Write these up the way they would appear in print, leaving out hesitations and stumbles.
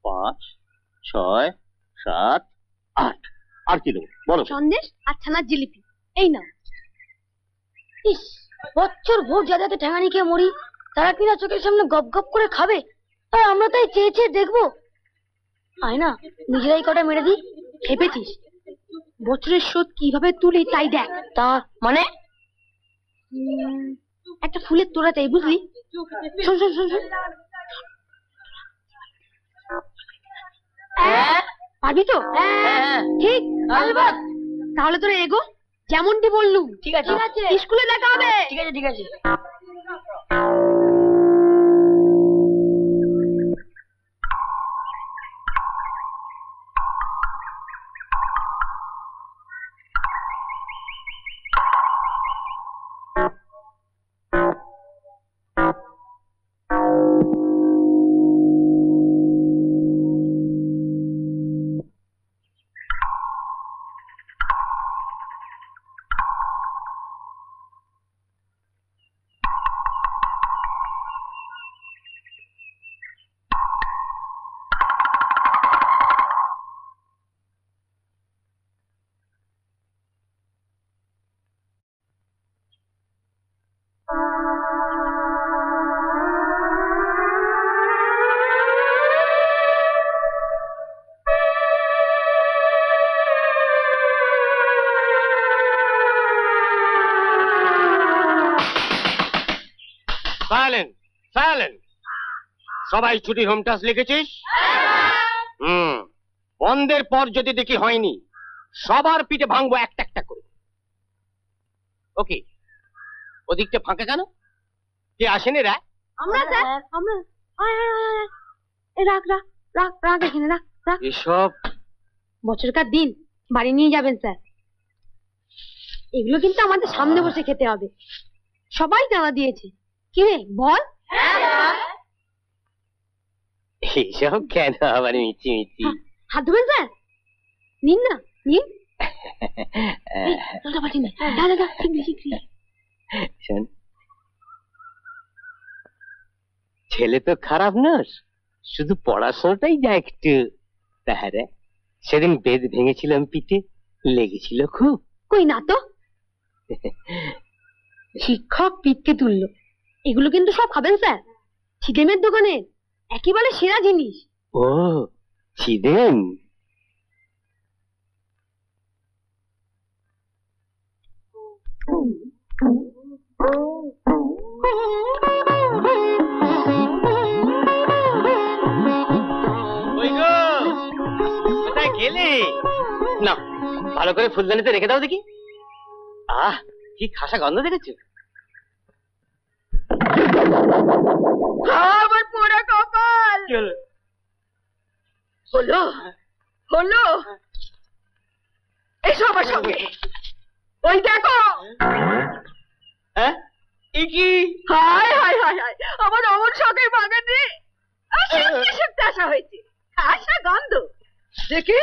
5, 6, 7, 8 আর কি দেবো বলো? সন্দেশ আর ছানার জিলিপি এই নাও। ইস, বছর ভোর যাতে ঠ্যাঙানি খেয়ে মরি, তারা কিনা চোখের সামনে গপ গপ করে খাবে, আর আমরা তাই চেয়ে চেয়ে দেখবো। আয় না, নিজেরাই কটা মেরে দিই। ভেবেছিস বছরের শোধ কিভাবে তুলি তাই দেখ। তা মানে একটা ফুলের তোড়া চাই, বুঝলি? শোন শোন শোন শোন, পারবি তো? ঠিক, তাহলে তোরা এগো, যেমনটি বললুম। ঠিক আছে, স্কুলে দেখা হবে। ঠিক আছে ঠিক আছে। সবাই ছুটি হোম টাস্ক লিখেছিস? বন্ধের পর যদি দেখি হয়নি, সবার পিঠে ভাঙবো একটা একটা করে। ওকে, ওদিকটা ফাঁকা কেন? কে আসেনি রা? আমরা স্যার, আমরা। রাখ রাখ রাখ রাখ, এখানে রাখ রাখ। এসব বছরকার দিন বাড়ি নিয়ে যাবেন স্যার। এগুলো কিন্তু আমাদের সামনে বসে খেতে হবে। সবাই দাওয়া দিয়েছে। কি রে বল? এইসব কেন আবার মিচি মিচি? হাত ধোবেন স্যার? নিন না, নিন। ছেলে তো খারাপ নস, শুধু পড়াশোনাটাই যা একটু। তাহারে সেদিন বেদ ভেঙেছিলাম, পিঠে লেগেছিল খুব। কই না তো, শিক্ষক পিঠকে তুললো। এগুলো কিন্তু সব খাবেন স্যার, ছিদেমের দোকানে একেবারে সেরা জিনিস। ও ছিদেম? কোথায় গেলে? না, ভালো করে ফুলদানিতে রেখে দাও দেখি। আহ, কি খাসা গন্ধ দেখেছো? আমার পোড়া কপাল। হলো হলো, এসো আমার সঙ্গে। ওই দেখো। হ্যাঁ, কি? হায় হায় হায় হায়, আমার অমন শখের বাগানে সত্যি আসা হয়েছে। খাসা গন্ধ দেখি।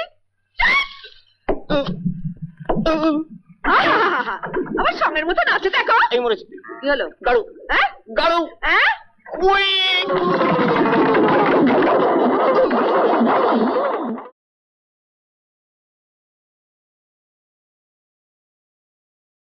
আমার সঙ্গের মতো নাচে দেখো। এই মরেছে। কি হলো? গাড়ু। হ্যাঁ গাড়ু। হ্যাঁ,